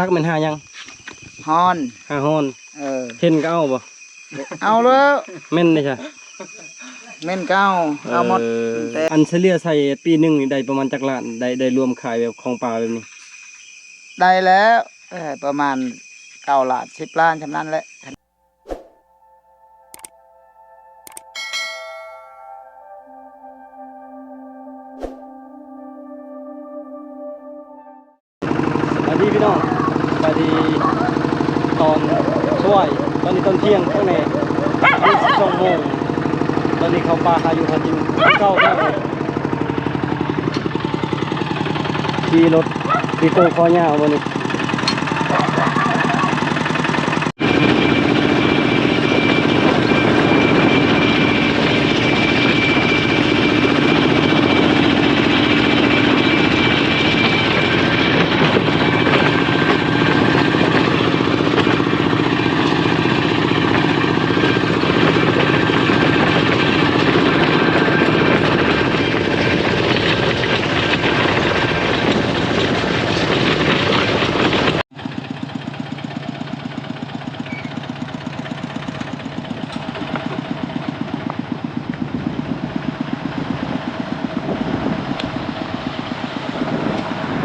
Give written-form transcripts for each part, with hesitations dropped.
ลักๆมันหายังฮอนหาฮอนเช่นก็เอาบ่เอาแล้วเม่นนี่ใช่เม่นก็เอาหมดอันเฉลี่ยใส่ปีหนึ่งนี่ได้ประมาณจักล้านได้รวมขายแบบของปลาแบบนี้ได้แล้วประมาณ9 ล้าน10 ล้านฉะนั้นแหละสวัสดีพี่น้องสวัสดีตอนช่วยตอนนี้ตอนเที่ยงข้างใน22 โมงตอนนี้เขาปลาหาอยู่หากินเก้าแล้วขี่รถปีโก้คอยาววันนี้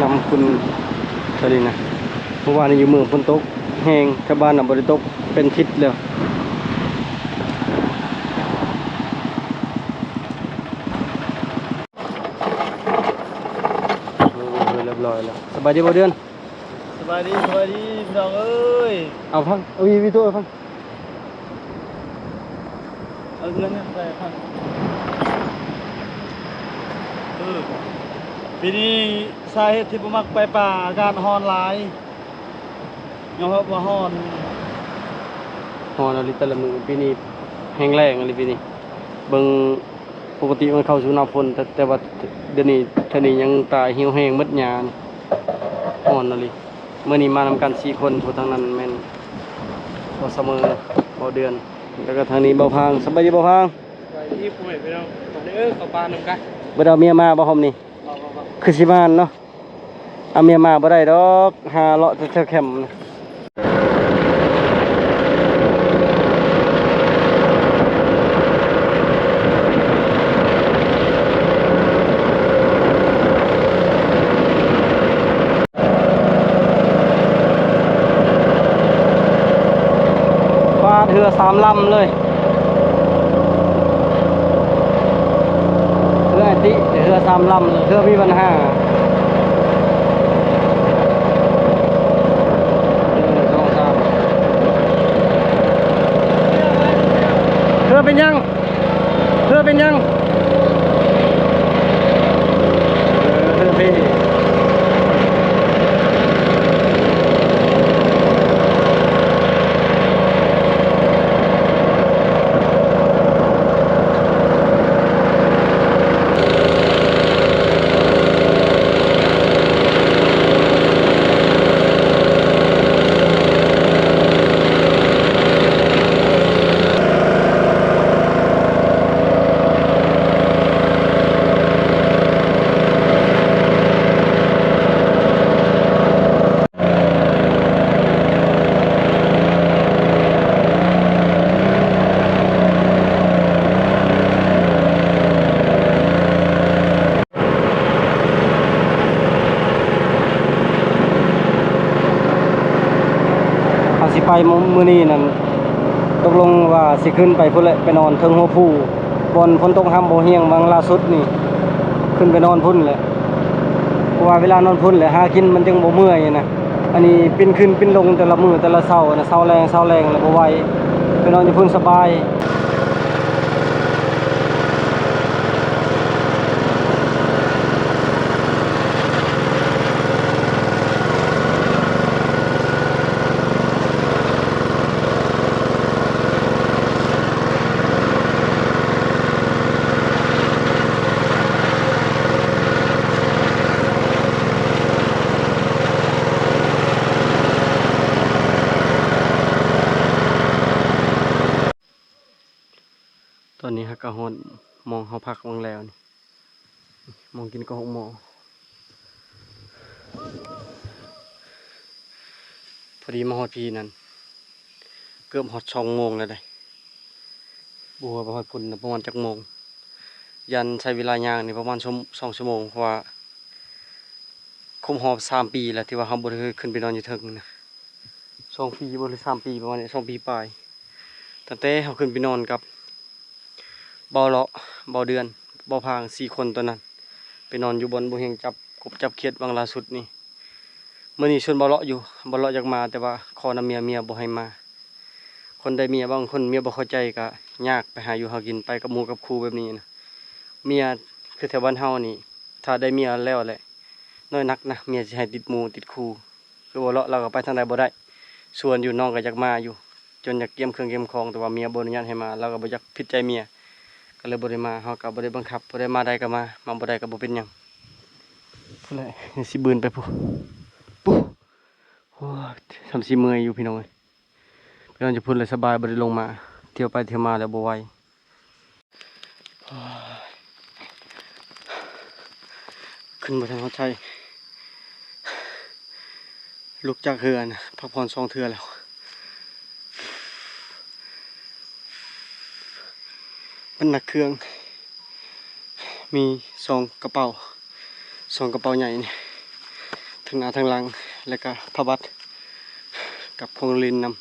นำคุณสวัสดีนะเมื่อวานนี้อยู่เมืองฝนตกแห้งชาวบ้านบริตกเป็นทิศแล้วเรียบร้อยแล้วสบายดีบ่เดือนสบายดีพี่น้องเอ้ยเอาพังเอาวีตัวพังเอาเงินใส่พันปีนี้สาเหตุที่ผมมักไปป่าอากาศร้อนหลายยอมรับว่าร้อนอะไรแต่ละมือปีนี้แห้งแล้งอะไรปีนี้เบิ่งปกติมันเข้าสู่หน้าฝนแต่ว่าเดี๋ยวนี้ท่านี้ยังตายเหี่ยวแห้งมัดหญ้าฮ้อนอะไรเมื่อนี้มานำกัน4 คนผู้ทางนั้นแม่นบ่เสมอบ่เดือนแล้วก็ทางนี้บ่พังสบายดีบ่พังไปที่ป่วยไปแล้วมาเด้อเข้าป่านำกันบ่ได้เอาเมียมาบ่ห่มนี่คือสิมานเนาะเอาเมียมาบ่ได้ดอกหาเลาะแถวแคมป์ปลาเถือ3 ลำเลยเรือไอติเรือ3 ลำเรือมีปัญหาเรือเป็นยังเรือเป็นยังเรือพี่สิไปมื้อนี้นั่นตกลงว่าสิขึ้นไปพุ่นแหละไปนอนเทิงหัวผู้บนฝนตกห้ำบ่เฮียงบางล่าสุดนี่ขึ้นไปนอนพุ่นแหละเพราะว่าเวลานอนพุ่นแหละหากินมันจึงบ่เมื่อยนะอันนี้ปิ้นขึ้นปิ้นลงแต่ละมื้อแต่ละเช้านะเช้าแรงแล้วบ่ไหวไปนอนอยู่พุ่นสบาย กะฮอนมองเฮาพักมองแล้วนี่มองกินก็6 โมงพอดีมาฮอดพีนั่นเกือบฮอด2 โมงแล้วได้บัวาฮอดพุ่นน่ะประมาณจักโมงยันใช้เวลาย่างนี่ประมาณ2 ชั่วโมงเพราะว่าครบรอบ3 ปีแล้วที่ว่าเฮาบ่ได้เคยขึ้นไปนอนอยู่เทิงนะ2 ปีบ่หรือ3 ปีประมาณนี้2 ปีปลายตั้งแต่เฮาขึ้นไปนอนกับเบาเลาะเบาเดือนเบาพาง4 คนตัวนั้นไปนอนอยู่บนบ่เฮงจับกบจับเขียดบางล่าสุดนี่มื้อนี้ชวนเบาเลาะอยู่เบาเลาะอยากมาแต่ว่าขอนำเมียบ่ให้มาคนได้เมียบางคนเมียบ่เข้าใจก็ยากไปหาอยู่หากินไปกับหมู่กับครูแบบนี้นะเมียคือแถวบ้านเฮานี่ถ้าได้เมียแล้วแหละน้อยนักนะเมียสิให้ติดหมู่ติดครูคือเบาเลาะเราก็ไปทางใดบ่ได้ชวนอยู่น้องก็อยากมาอยู่จนอยากเกี่ยมเครื่องเกี่ยมของแต่ว่าเมียบ่อนุญาตให้มาเราก็บ่อยากผิดใจเมียก็เลยบ่ได้มาเฮาก็บ่ได้บังคับบ่ได้มาได้ก็มาบ่ได้ก็บ่เป็นหยังพุ่นแหละสิบืนไปพุ่นปุ๊โอ้ยทำสิเมื่อยอยู่พี่น้องเอ้ยพี่น้องจะพูดเลยสบายบ่ได้ลงมาเที่ยวไปเที่ยวมาแล้วบ่ไหวขึ้นบ่ทันเข้าใจลุกจากเฮือนพักผ่อน2 เทื่อแล้วมันหนักเครื่องมี2 กระเป๋า2 กระเป๋าใหญ่นี่ทั้งหน้าทั้งหลังแล้วก็ผ้าบัดกับพวงลินนำ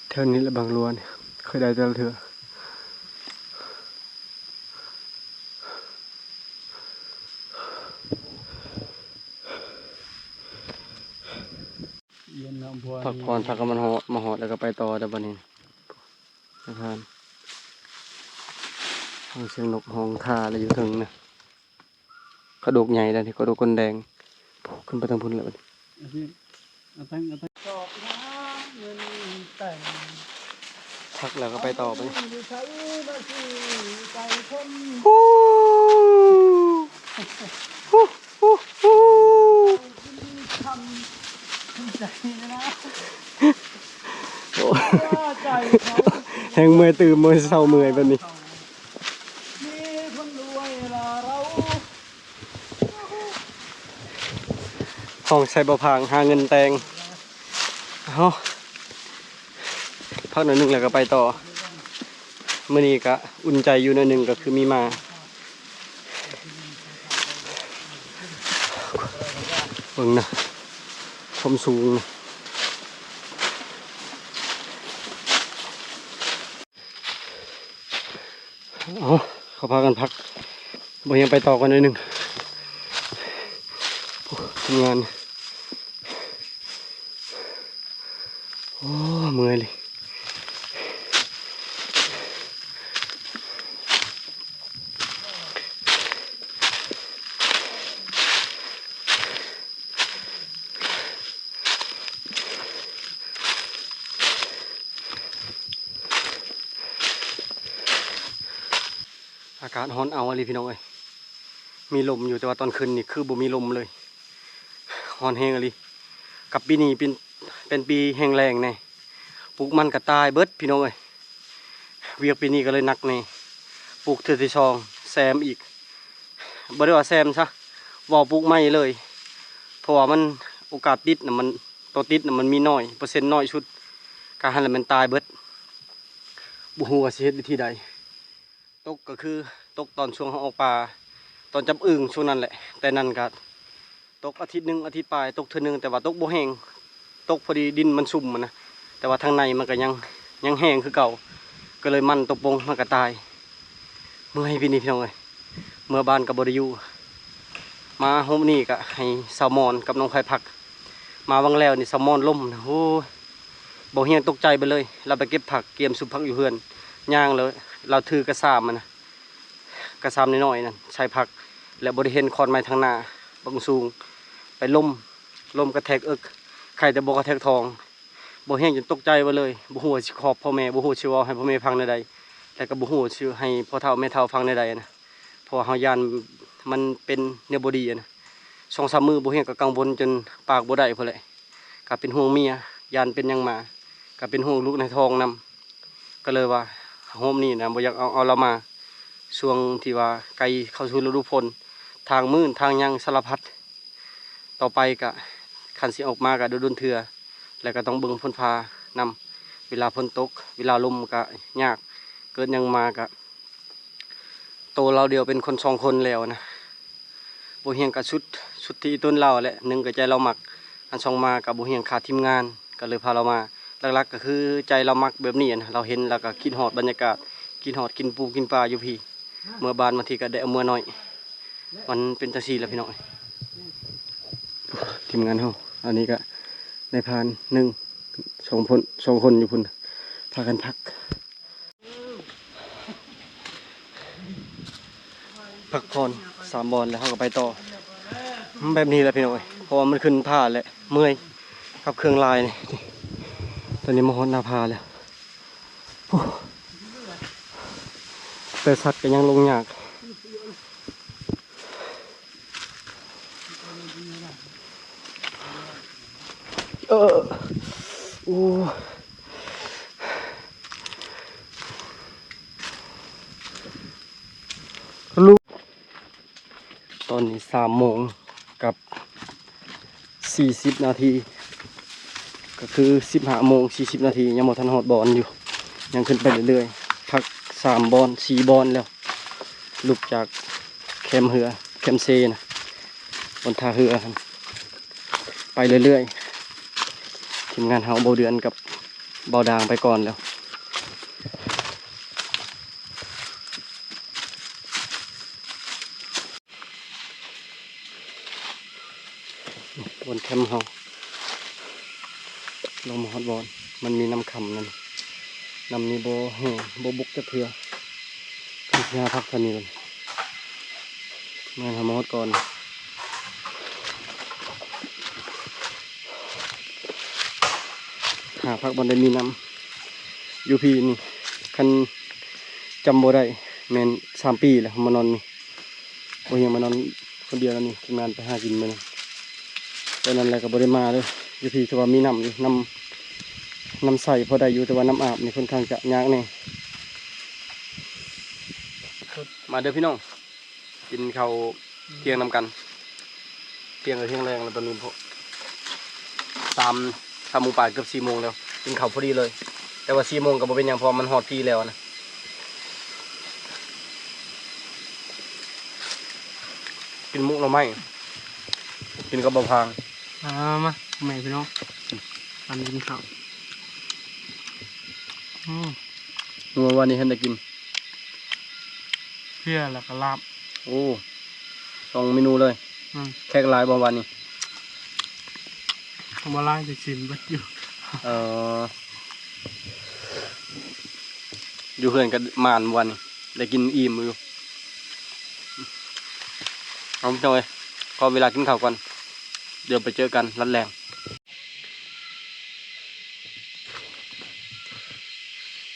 แถวนี้แหละบางล้วนเคยได้แต่ละเถื่อพักผ่อนพักกับมันมาหอดแล้วก็ไปต่อแต่บัดนี้นะครับห้องเสียงนกห้องคาอะไรอยู่ถึงนะกระดูกใหญ่แล้วที่กระดูกคนแดงขึ้นไปทางพุ่นเลยบัดนี้พักแล้วก็ไปต่อไปแหงเมื่อยตื่นเมื่อยเศร้าเมื่อยแบบนี้ห้องใส่บะพางหาเงินแตงพักหน่อยนึงแล้วก็ไปต่อมื้อนี้ก็อุ่นใจอยู่หน่อยนึงก็คือมีมาเบิ่งนะความสูงนะเขาพากันพักบ่ยังไปต่อกันหน่อยนึงทำงานโอ้เมื่อยเลยอากาศร้อนเอาอะไรพี่น้องเอ้ยมีลมอยู่แต่ว่าตอนคืนนี่คือบ่มีลมเลยร้อนแห้งอะไรกับปีนี้เป็นปีแห้งแล้งแน่ปลูกมันก็ตายเบิดพี่น้องเอ้ยเวียกปีนี้ก็เลยหนักแน่ปลูกเทื่อที่สองแซมอีกบ่ได้ว่าแซมซะว่าปลูกไม่เลยเพราะว่ามันโอกาสติดน่ะมันตัวติดน่ะมันมีน้อยเปอร์เซ็นต์น้อยชุดการหันแล้วมันตายเบิดบ่ฮู้ว่าสิเฮ็ดวิธีใดตกก็คือตกตอนช่วงเฮาออกป่าตอนจับอึ่งช่วงนั้นแหละแต่นั่นก็ตกอาทิตย์หนึ่งอาทิตย์ปลายตกเทื่อนึงแต่ว่าตกบ่แห้งตกพอดีดินมันชุ่มมันนะแต่ว่าทางในมันก็ยังแห้งคือเก่าก็เลยมันตกปงมันก็ตายเมื่อให้พี่นี่พี่น้องเลยเมื่อบ้านกับบริยูมาโฮมนี่ก็ให้แซลมอนกับน้องไผ่ผักมาวังแล้วนี่แซลมอนล่มนะโอ้บ่เฮียงตกใจไปเลยเราไปเก็บผักเกียมสุบผักอยู่เฮือนย่างเลยเราถือกระซามมันนะกระซามน้อยๆนั่นใช้ผักและบริเห็นคอนไม้ทางหน้าบังสูงไปล่มกระแทกไข่แต่บ่กระแทกทองบ่เฮียงจนตกใจไปเลยบ่ฮู้สิขอบพ่อแม่บ่ฮู้สิเว้าให้พ่อแม่ฟังใดๆแต่ก็บ่ฮู้สิให้พ่อเฒ่าแม่เฒ่าฟังใดๆนะ ราะว่าเฮายานมันเป็นเนื้อบดีอะนะ2-3 มื้อบ่เฮียงก็กังวลจนปากบ่ได้พุ่นแหละก็เป็นห่วงเมียยานเป็นหยังมาก็เป็นห่วงลูกในท้องนํก็เลยว่าโฮมนี่นะบ่อยากเอาเรามาช่วงที่ว่าใกล้เข้าสู่ฤดูฝนทางมื้นทางหยังสารพัดต่อไปก็คันสิออกมาก็โดนๆเทื่อแล้วก็ต้องเบิ่งฝนฟ้านำเวลาฝนตกเวลาลมก็ยากเกิดหยังมาก็โตเราเดียวเป็นคน2 คนแล้วนะบ่เฮียงกับชุดที่ต้นเราแหละหนึ่งก็ใจเรามักอันสองมากับบ่เฮียงขาดทีมงานก็เลยพาเรามาหลักๆก็คือใจเรามักแบบนี้นะเราเห็นแล้วก็คิดฮอดบรรยากาศกินฮอดกินปูกินปลาอยู่พี่เมื่อบานบางทีก็ได้เอามื่อน้อยมันเป็นจังซี่แหละพี่น้องทีมงานเฮาอันนี้ก็ในพาน2 คนอยู่พุ่นพากันพักผ่อน3 บอลแล้วเขาก็ไปต่อแบบนี้แหละพี่น้อยเพราะว่ามันขึ้นผ้าแหละเมื่อยกับเครื่องลายนี่ตอนนี้มาฮอดหน้าผาแล้วแต่สัตว์ก็ยังลงยากโอ้ลูกตอนนี้3 โมงกับ40 นาทีก็คือ15 โมง 40 นาทียังบ่ทันฮอดบอลอยู่ยังขึ้นไปเรื่อยๆพัก3 บอล 4 บอลแล้วลุกจากแคมเรือแคมเซนะบนท่าเรือไปเรื่อยๆทีมงานเฮาเบาเดือนกับเบาดางไปก่อนแล้วบนแคมป์เฮาลงมาฮอดบอลมันมีน้ำคำนั่นน้ำนี้โบแห้งโบบุกจะเถื่อคือหญ้าพักเท่านี้เลยมาทำมาฮอดก่อนหาพักบอลได้มีน้ำยูพีนี่คันจำโบได้แมน3 ปีแล้วมานอนนี่โอ้ยยังมานอนคนเดียวแล้วนี่ทีมงานไปหากินมาตอนนั้นอะไรกับบริมาเลยยูพีถือว่ามีน้ำอยู่น้ำใสพอได้อยู่แต่ว่าน้ำอาบนี่ค่อนข้างจะยากแน่มาเด้อพี่น้องกินข้าวเที่ยงนำกันเที่ยงกับเที่ยงแรงแล้วตอนนี้พอ3 โมงป่าเกือบ4 โมงแล้วกินข้าวพอดีเลยแต่ว่า4 โมงก็บ่เป็นอย่างพอมันฮอดพี่แล้วนะกินมุกเราไม่กินกับบะพางมาแม่พี่น้องตอนนี้กินข้าวเมื่อวานนี้เห็นได้กินเพื่อแล้วก็ลาบโอ้2 เมนูเลยแขกหลายบ่วันนี้มาไล่จะชิมบัดอยู่เอออยู่เพื่อนกันมานวันนี้ได้กินอิ่มอยู่เอาจังเลยขอเวลากินข้าวก่อนเดี๋ยวไปเจอกันรัดแรง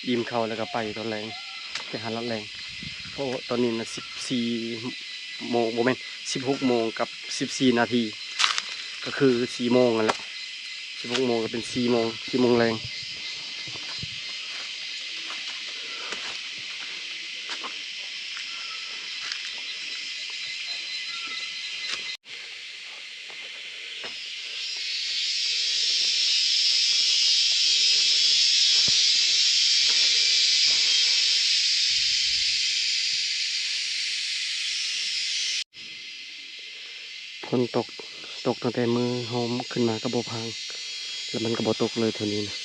อิ่มข้าวแล้วก็ไปตอนแรงไปหารัดแรงเพราะตอนนี้นะ14 โมงโมเมนต์16 โมงกับ14 นาทีก็คือ4 โมงกันแหละ16 โมงก็เป็น4 โมง4 โมงแรงฝนตกตั้งแต่มือหอมขึ้นมากระโบพังแล้วมันกระโบตกเลยเท่านี้นะ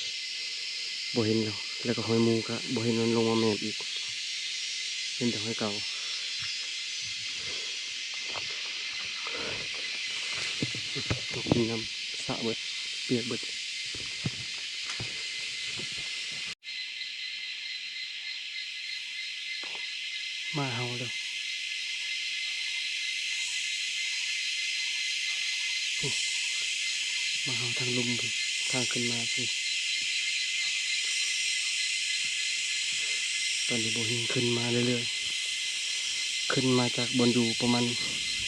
โบเห็นแล้วก็หอยมูก็โบเห็นมันลงมาแมบอีกเห็นแต่หอยเก่าตกน้ำสะเบิดเปียกเบิดมาเฮาเลยมาเฮาทางลุมทางขึ้นมาสิตอนนี้โบหิงขึ้นมาเรื่อยๆ ขึ้นมาจากบนอยู่ประมาณ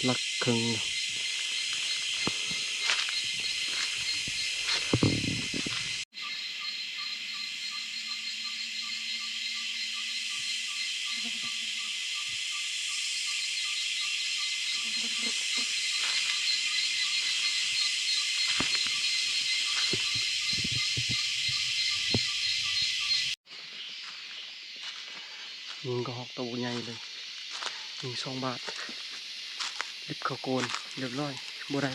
หลักครึ่งยิงก็หอกตัวใหญ่เลยยิง2 บาทลิบเข้าโกนเรียบร้อยบ่ได้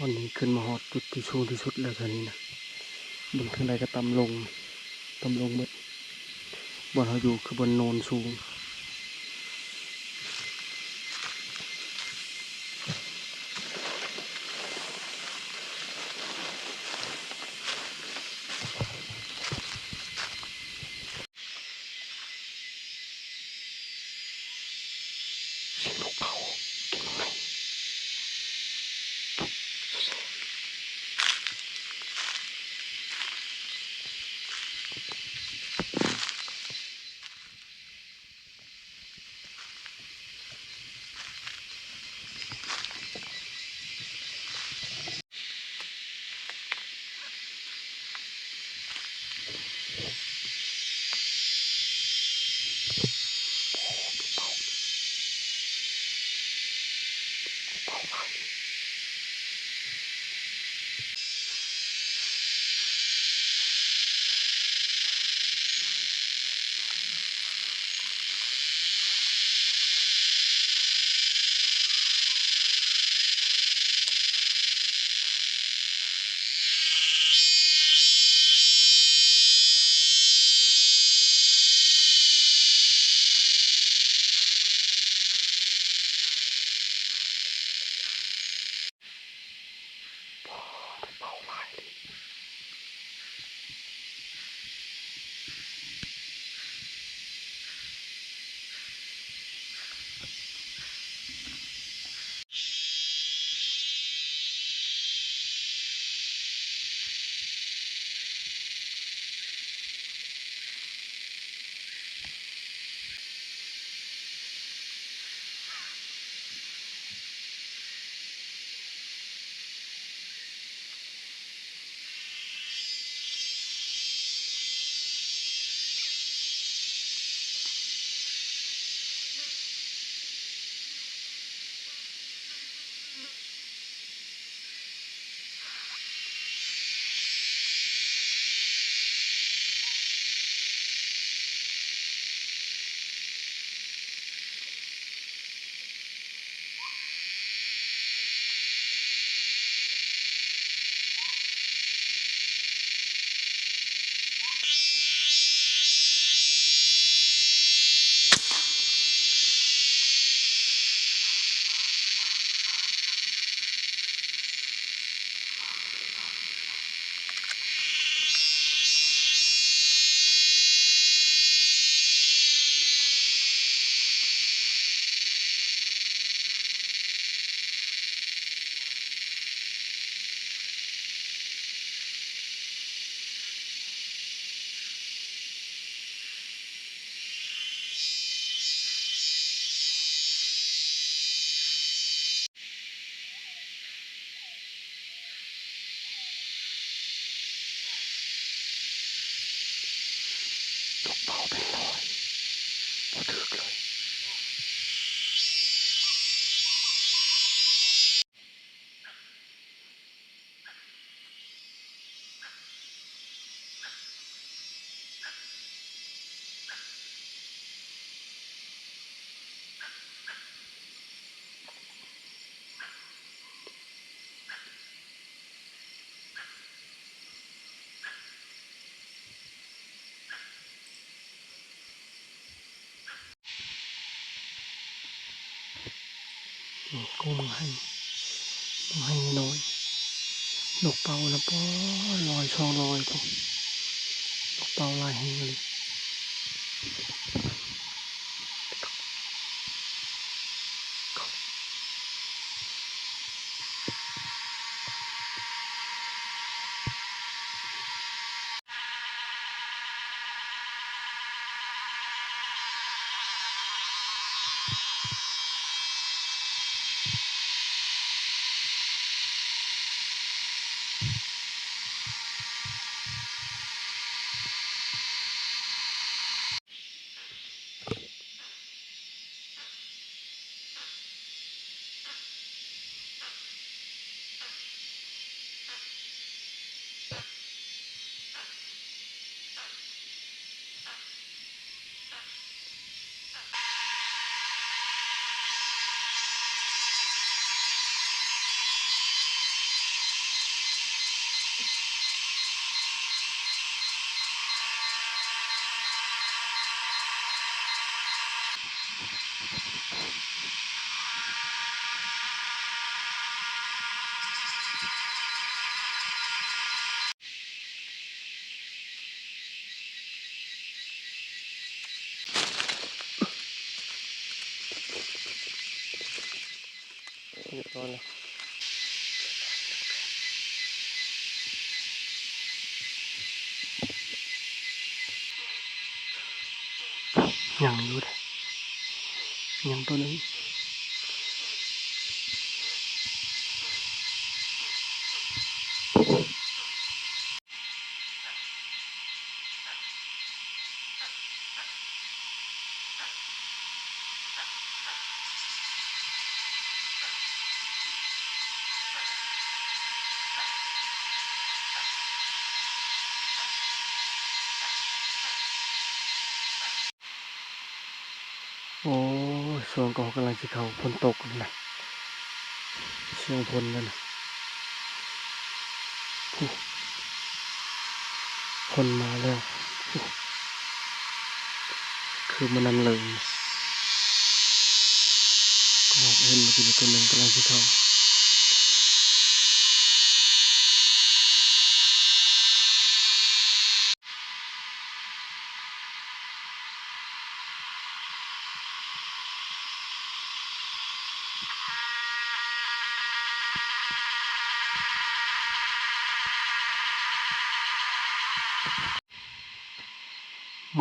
ตอนนี้ขึ้นมาฮอดจุดที่สูงที่สุดแล้วตอนนี้นะบนทางใดก็ต่ำลงหมดบนเขาอยู่คือบนโนนสูงเสียงนกเผาเก่งไหม นี่กูมึงให้น้อยนกเป่านะป้อลอยช่องลอยกูนกเป่าลายแห้งเลยเรียบร้อยแล้วยังอยู่เลยยังตัวนึงโอ้ส่วนก็กำลังจะเข้าฝนตกนะเชียงพลนั่นนะคนมาแล้วคือมันนั่นเลยก็เห็นเมื่อกี้ตัวหนึ่งกำลังจะเข้า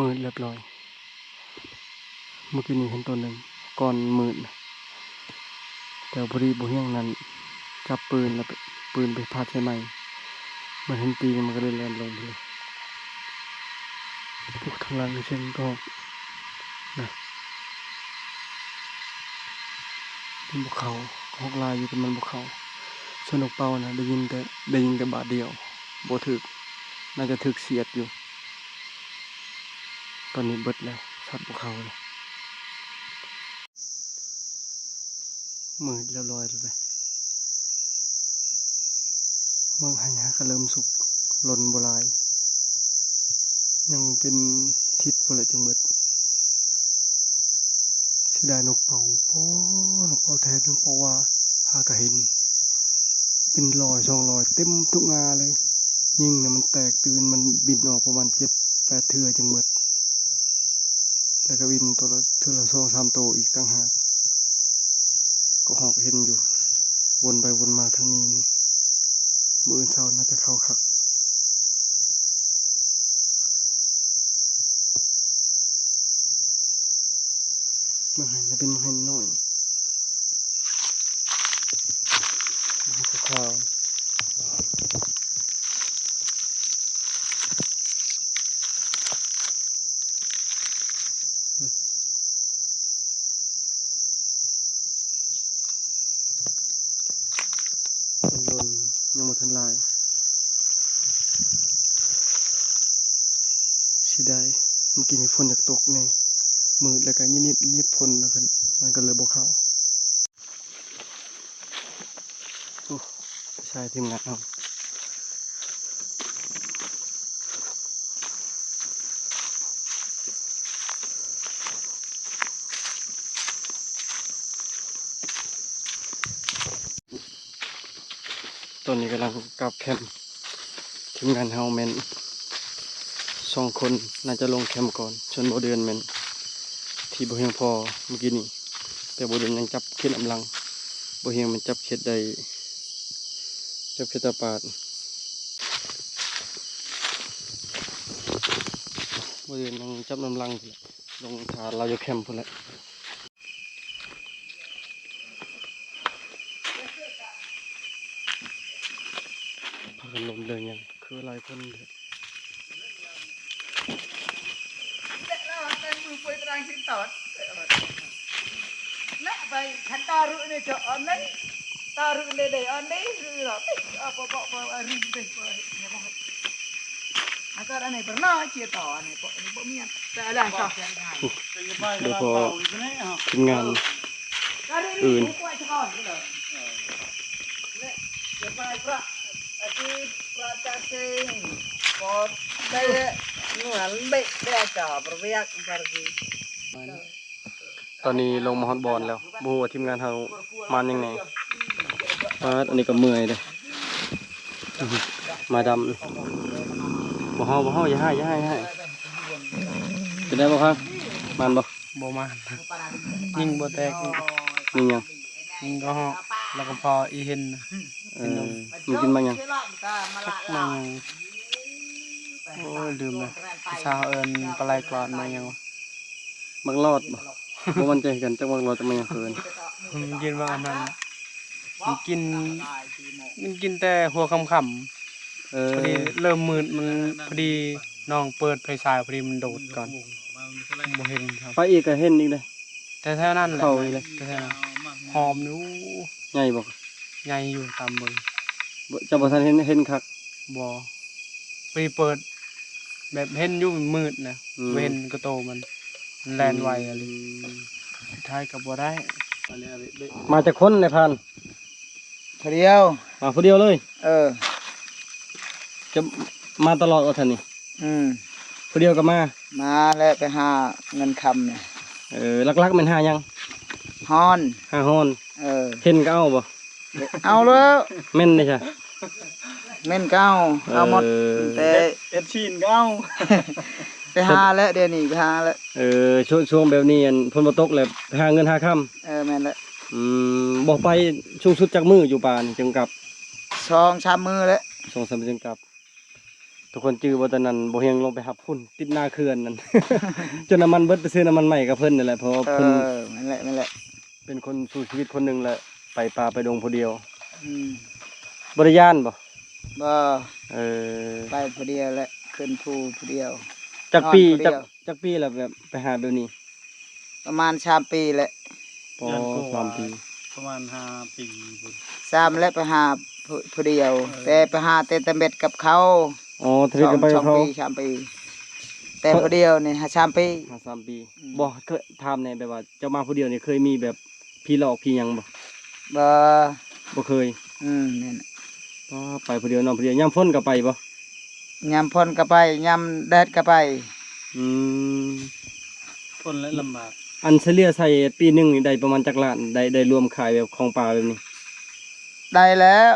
มืดเรียบร้อยเมื่อกี้นี้เห็นตัวหนึ่งก่อนมืดนะแต่พอดีบุเฮียงนั้นจับปืนแล้วปืนไปพาดใช่ไหมมันเห็นตีมันก็เลยแล่นลงไปเลยพวกทางหลังเช่นก็นะเป็นบุเขาหอกลายอยู่กับมันบุเขาส่วนนกเป่านะได้ยินแต่บาทเดียวโบถึกน่าจะถึกเสียดอยู่ตอนนี้เบิดแล้วสัตว์บุเขาเลยมืดเรียบร้อยเลยเมืองไฮะก็เริ่มสุกหล่นโบรายยังเป็นทิศโบราณจังเบิดเสียดายนกเป่าป้อนกเป่าแทนเพราะว่าหากระเห็นเป็นรอย2 รอยเต็มทุกงาเลยยิ่งนะมันแตกตื่นมันบินออกประมาณ7-8เทื่อจังเบิดแล้วก็บินตัวละเทื่อละ2-3ตัวอีกต่างหากก็หอกเห็นอยู่วนไปวนมาทางนี้นี่มื้อเช้าน่าจะเข้าคักเมื่อไหร่จะเป็นเมื่อไหร่น้อยมันก็ข้าวมันลนยังบ่ทันลายเสียดายเมื่อกี้นี่ฝนอยากตกแน่มืดแล้วก็ยิบฝนแล้วกันมันก็เลยบ่เข้าโอ้ใช่ทีมงานเอา ตอนนี้กำลังกลับแคมป์ทีมงานเฮาแมน2 คนน่าจะลงแคมป์ก่อนชนบ่เดือนแมนที่บ่เฮียงพอเมื่อกี้นี่แต่บ่เดือนยังจับเข็ดอำลังบ่เฮียงมันจับเข็ดได้จับเข็ดตาปาดบ่เดือนยังจับน้ำลังพุ่นแหละลงทาเราอยู่แคมป์พุ่นแหละพากันลงเลยยังคือหลายคนเลย Nak baik kan taruh ni cok on ni. Taruh ni deh on ni. Apa hari deh. Akar aneh pernah cerita aneh pok ni pok mian. Tak ada sah. เดี๋ยวพอทีมงาน อื่นกล้วยทอดนี่เหรอเนี่ยจะไปพระอาทิตย์พระจันทร์สิงห์พอได้เหมือนเบ็ดได้จ่อประเวียกบารกี ตอนนี้ลงมาฮอตบอลแล้วบฮูว่าทีมงานเฮามายังไงมาอันนี้ก็เมื่อยเลยมาดำบ่เฮาอย่าให้จะได้บ่ครับมันบ่ บ่มายิงบ่แตก นี่ยัง ยิงก็ฮอกแล้วก็พออีเห็น มันกินมายัง มาโอ้ยลืมเลยชาวเอิญปลายกรอนมายังวะ บักรอดบ่บ่มั่นใจกันจักบักรอดจะมายังเกิน มันกินว่าอันนั้นมันกินแต่หัวค่ำพอดีเริ่มมืดมันพอดีน้องเปิดไฟฉายพอดีมันโดดก่อนบ่เห็นครับ ไปอีกก็เห็นอีกเลย แต่เท่านั้นแหละ เข้าอีกเลย แต่เท่านั้นหอมนู้ ใหญ่บ่ ใหญ่อยู่ตามเบิ่ง จะบ่ทันเห็นคัก บ่พอดีเปิดแบบเห็นอยู่มืดนะ อืม เว้นก็โตมันแลนไวอะไรท้ายกับบ่ได้ มาจากคนในพัน เดียว มาผู้เดียวเลย จะมาตลอดว่าท่านนี่ ผู้เดียวก็มา มาแล้วไปหาเงินคำเนี่ย ลักๆมันหายัง ฮอน หาฮอน เห็นก็เอาบ่ เอาแล้ว แม่นนี่จ้ะ เม่นก็เอาหมดแต่ เอ็ดชีนก็เอา ไปหาแล้วเดี๋ยวนี้ไปหาแล้ว ช่วงแบบนี้อันฝนบ่ตกแล้วไปหาเงินหาค่ำ แม่นแล้ว บ่ไปช่วงสุดจักมืออยู่ป่านจึงกลับ 2-3 มื้อแล้ว 2-3มื้อจึงกลับ ทุกคนจื้อบ่ตอนนั้นบ่เฮียงลงไปหับพุ่นติดหน้าเขื่อนนั่น จนน้ำมันเบิดไปซื้อน้ำมันใหม่กับเพิ่นนั่นแหละเพราะว่าเพิ่น แม่นแหละ เป็นคนสู้ชีวิตคนหนึงแหละไปป่าไปดงผู้เดียว อืม บ่ได้ย่านบ่ บ่ เออ ไปผู้เดียวแหละขึ้นภูผู้เดียว จักปี นอนผู้เดียว จักปีแล้วแบบไปหาแบบนี้ ประมาณ3 ปีแหละ พอ3 ปี ประมาณ5 ปีพุ่น 3แล้วไปหาผู้เดียว แต่ไปหาแต่ตะเบ็ดกับเขา อ๋อทะเลกันไปกับเขา 2 ปี 3 ปี แต่ผู้เดียวนี่หา3 ปี หา3 ปีบ่เคยถามแหน่แบบว่าเจ้ามาผู้เดียวนี่เคยมีแบบพี่หลอกพี่หยังบ่ บ่ บ่เคย นี่น อ๋อไปผู้เดียวนอนผู้เดียวยามฝนก็ไปบ่ ยามพ่นก็ไปยามแดดก็ไป อืม คนและลำบาก อันเฉลี่ยใส่ปีหนึงนี่ได้ประมาณจักล้านได้รวมขายแบบของป่าแบบนี้ ได้แล้ว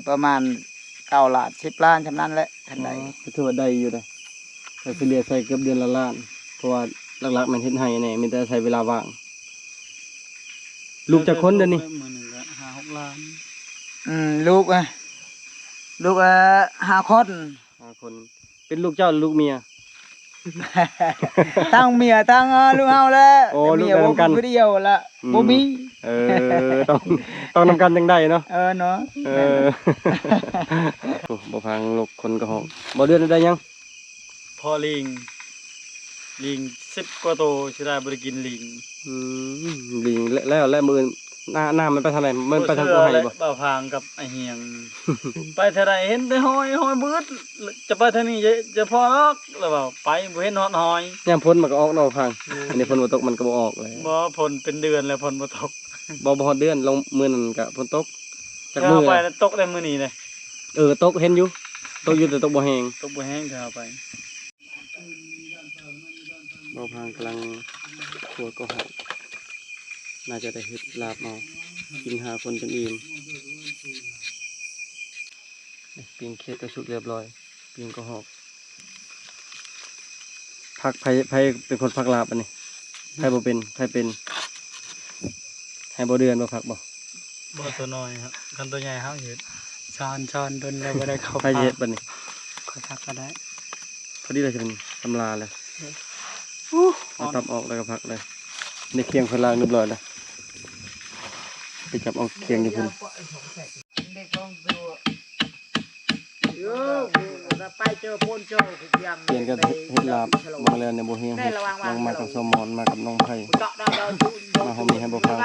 ประมาณ9 ล้าน10 ล้านจำนั้นแหละคันใด ก็ถือว่าได้อยู่เด้แต่เฉลี่ยใส่เกือบเดือนละล้าน เพราะว่าหลักๆมันเฮ็ดให้แน่มีแต่ใช้เวลาว่าง ลูกจักคนเดี๋ยวนี้ มื้อหนึงก็5-6 ล้าน ลูก5 คน 5 คน เป็นลูกเจ้าหรือลูกเมีย ตั้งเมียตั้งลูกเฮาแล้ว โอ้ แต่ ลูก เมีย ได้ บ่ นำกัน ผู้เดียวละบ่มี ต้องนำกันจังได้เนาะ เนาะ โอ้บ่พังลูกคนก็ห้องบ่เดือนได้ยัง พอลิง10 กว่าโตสิได้บ่ได้กินลิง ลิงแล้วมื้อหน้ามันไปทางไหนมันไปทางกูให้บ่ บ่าวพางกับไอ้เฮียง ไปเท่าใดเห็นแต่หอยบืดจะไปทางนี้จะพอออกแล้วเปล่าไปบ่เห็นฮอดหอย ยามพ้นมันก็ออกเนาะพังอันนี้ฝนบ่ตกมันก็บ่ออกเลย บ่ฝนเป็นเดือนแล้วฝนบ่ตก บ่ฮอดเดือนลงมื้อนั้นก็ฝนตกจัก ถ้า มื้ เอา อ ไปแล้วตกได้มื้อนี้เลย ตกเห็นอยู่ตกอยู่แต่ตกบ่แห้ง ตกบ่แห้งถ้าเอาไป บ่พังกำลังครัวก็หอมน่าจะได้เฮ็ดลาบเอากิน5 คนจนอิ่ม นี่ปิ้งเค้กก็สุกเรียบร้อยปิ้งก็หอบผักไผเป็นคนผักลาบอันนี้ไผบ่เป็นไผเป็นให้บ่เดือนบ่ผักบ่ บ่ตัวน้อยครับคันตัวใหญ่เฮาเฮ็ดช้อนเพิ่นแล้วบ่ได้เข้า ไผเฮ็ดบัดนี้ ขอทักก็ได้ พอดีเลยสิเป็นตำราเลยเอาตับออกแล้วก็ผักเลยในเคียงเพิ่นล้างเรียบร้อยแล้วไปจับเอาเคียงอยู่พุ่น เด็กลองดูเยอะจะไปเจอพ่นเจอยัง เปลี่ยนกันเฮ็ดลาบบางแล้วเนี่ยบ่เฮียงเฮ็ดลองมากับสมอนมากับน้องไผ่ มาห้องนี้ให้บ่ฟัง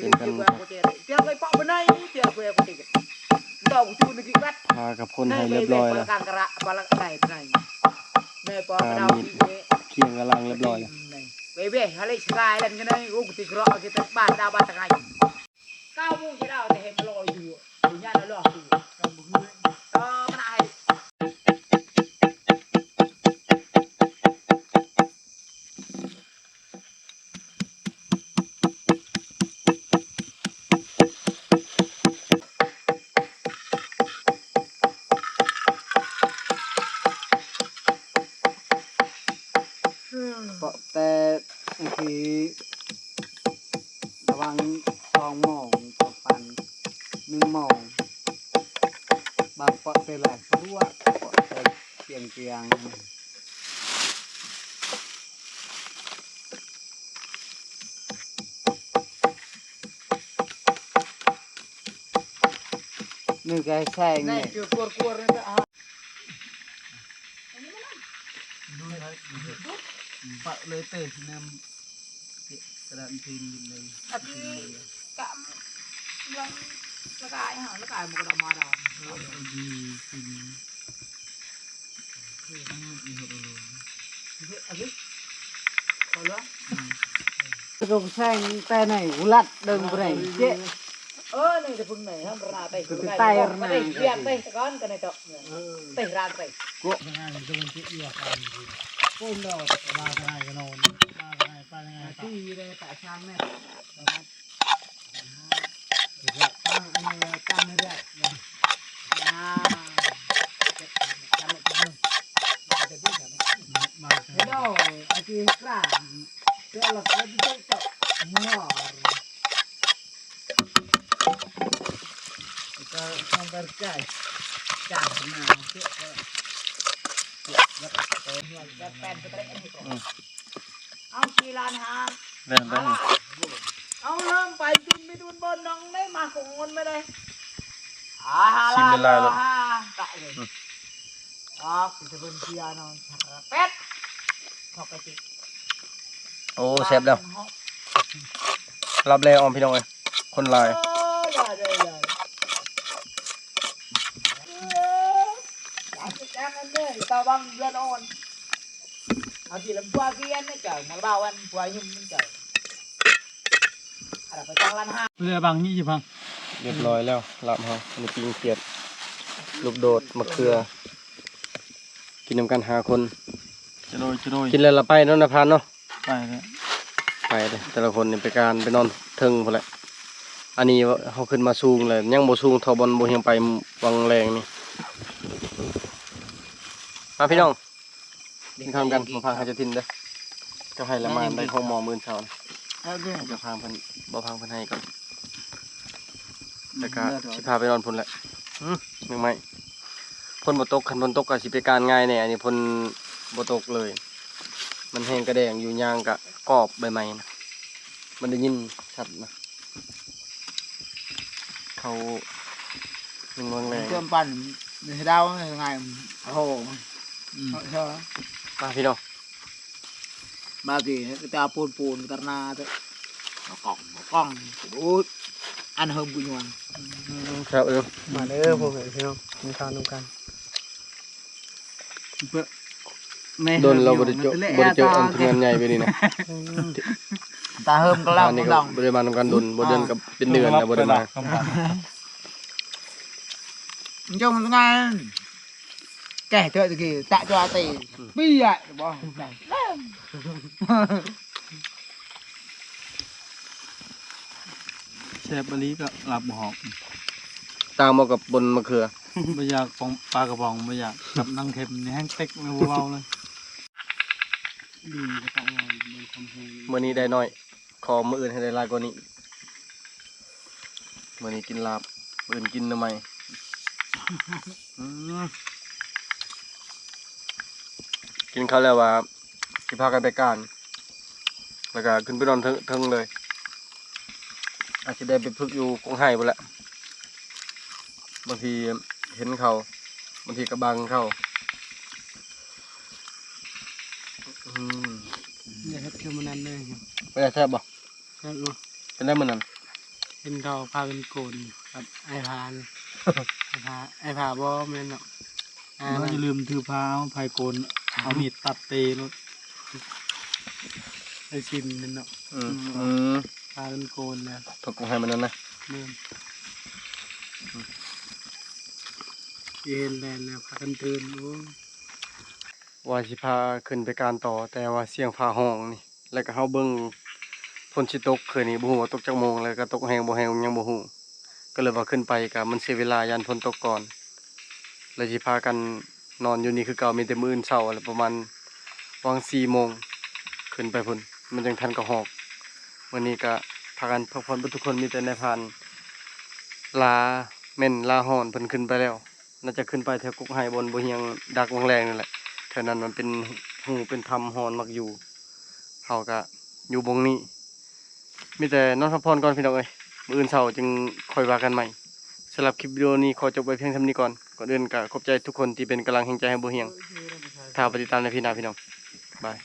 เป็นกันเจ้าไปปอกไปไหนเจ้าไปกูติดดอกจูนกี่วัด พากับคนให้เรียบร้อยแล้ว การกระปลักไหนไหนแม่ปอกดาว เคียงก็ล้างเรียบร้อยแล้ว เว้ยอะไรสกายเล่นกันเลยกูติดกระเอาที่ตั้งบ้านดาวบ้านตั้งไง9 โมงที่ดาวแต่เห็นมันลอยอยู่อยู่ย่านเราลอยอยู่มันไอ แต่บางทีระวัง2 โมงต่อปัน1 โมงบางเปาะเตลรั่วเปาะเตเกียงนี่ก็แซง นี่ นี่ คือกัวๆนี่ก็ ปะเลยเตะน้ำกระดานพิมพ์เลย อันนี้กะลังละกายหางละกายมันก็มาดาวดีพิมพ์ อันนี้พอแล้ว ตรงแซงแต่ไหนกุลัดเดินไปไหนเจ๊ นี่จะพึ่งไหนฮะราเตะเตะเบียดเตะตะก้อนกันในเจาะเตะรานเตะ ก็ง่ายจะเป็นเจี๊ยบกันก้มดอกมาทางกันนอนมาทางไปยังไงที่เลยแต่ชามแม่นะครับตั้งอันนี้ตั้งไม่ได้มาเดี๋ยวไอ้ที่กล้าเดี๋ยวเราจะเจาะหัวก็ต้องไปจ่ายมาเชื่อเอาชีลานหา เล่นได้ เอาเริ่มไปจุนไม่ดุนบนน้องได้มาของงนไม่ได้ตะเลยคือจะเป็นเชียร์นอนเป็ดขอบไปจิ โอ้แซ่บแล้วรับแล้วออมพี่น้องเอ้ยคนลาย อย่าแจ้งกันเลยตาบังเดือนอ่อนเอาที่ลำตัวเกียนไม่เจอนักบ่าวันหัวยุ่มไม่เจออะไรไปจังล้านห้า เรือบางนี่สิพัง เรียบร้อยแล้วลาบเฮาอันนี้ปิ้งเขียดลูกโดดมะเขือกินนำกัน5 คน จะโรย กินแล้วละไปเนาะนภาเนาะ ไปเลย ไปเลยแต่ละคนนี่ไปการไปนอนเทิงพุ่นแหละอันนี้เขาขึ้นมาสูงเลยยังบ่สูงเท่าบอลบ่ยังไปวังแรงนี่มาพี่น้องกินข้าวกันมาพังหาจะทินเด้อก็ให้ละมานได้ห้องหมอมื้อเช้าจะพังเพิ่นบ่พังเพิ่นให้ก่อนแล้วก็สิพาไปนอนพุ่นแหละนึงไหมฝนบ่ตกคันฝนตกก็สิไปการง่ายแน่อันนี้ฝนบ่ตกเลย มันแห้งกระแดงอยู่ยางกะกรอบใบไม้นะมันได้ยินชัดนะเขาหนึ่งเมืองแรง เติมปั่นมีดาวยังไงโอ้โหใช่ไหม มาพี่น้อง bagi kita pun karena itu kong ăn hôm của nhuận ครับมาเด้อพวกเอ๋ยพี่น้องมีข้าวนุ่งกันเพื่อ โดนเราบริจาคอันทำงานใหญ่ไปนี่นะ ta hôm có อันนี้ lòng ก็ lòng บริมาทำการโดนบริเดือนกับเป็นเดือนนะบริมา trong ngay kẻ chơi thì kì tạ cho tỷ bi ạ bỏ này แซ่บอันนี้ก็หลับหอก ตามมากับบนมะเขือ ไม่อยากปลากระป๋องไม่อยากกับนางเข็มนี่แห้งเต็กไม่เบาๆเลย ดีก็ต้องเอาเดินทำให้ มื้อนี้ได้น้อย ขอมื้ออื่นให้ได้หลายกว่านี้มื้อนี้กินลาบมื้ออื่นกินหน่อไม้อืมกินข้าวแล้วว่าสิพากันไปการแล้วก็ขึ้นไปนอนเทิงเลย อาจจะได้ไปฝึกอยู่กงไห้ไปแหละบางทีเห็นเขาบางทีกระบังเขา อย่าเฮ็ดคือมันนั่นเลยครับ ไม่ได้แซ่บบ่ แล้วเนาะ เป็นได้มันนั่น เห็นเขาพาเป็นโกนครับไอ้พานไอ้พาบ่แม่นเนาะเราอย่าลืมถือพาเอาไผ่โกนเอามีดตัดเตะรถ ไอ้ซิมนั่นเนาะ ม พาเป็นโกนนะ ฝึกกงไห้มันนั่นนะ แม่นเย็นแลนนะพากันตื่นโอ้ ว่าสิพาขึ้นไปการต่อแต่ว่าเสียงฟ้าห้องนี่แล้วก็เฮาเบิ่งฝนสิตกคืนนี้บ่ฮู้ว่าตกจักโมงแล้วก็ตกแฮงบ่แฮงยังบ่ฮู้ก็เลยว่าขึ้นไปก็มันเสียเวลายันฝนตกก่อนเลยสิพากันนอนอยู่นี่คือเก่ามีแต่มื้ออื่นเช้าแล้วประมาณวาง4 โมงขึ้นไปพุ่นมันจังทันก็ฮอกมื้อนี้ก็พากันพักผ่อนเบิดทุกคนมีแต่นายพรานลาแม่นลาฮ้อนเพิ่นขึ้นไปแล้วน่าจะขึ้นไปแถวกุกไห้บนบ่เฮียงดักวังแรงนั่นแหละแถวนั้นมันเป็นหูเป็นถ้ำฮ้อนมักอยู่เฮาก็อยู่บงนี้มีแต่นอนพักผ่อนก่อนพี่น้องเอ้ยมื้ออื่นเช้าจึงค่อยว่ากันใหม่สำหรับคลิปวิดีโอนี้ขอจบไว้เพียงเท่านี้ก่อนก่อนอื่นก็ขอบใจทุกคนที่เป็นกำลังแห่งใจให้บ่เฮียงถ้าไปติดตามในพี่น้องบาย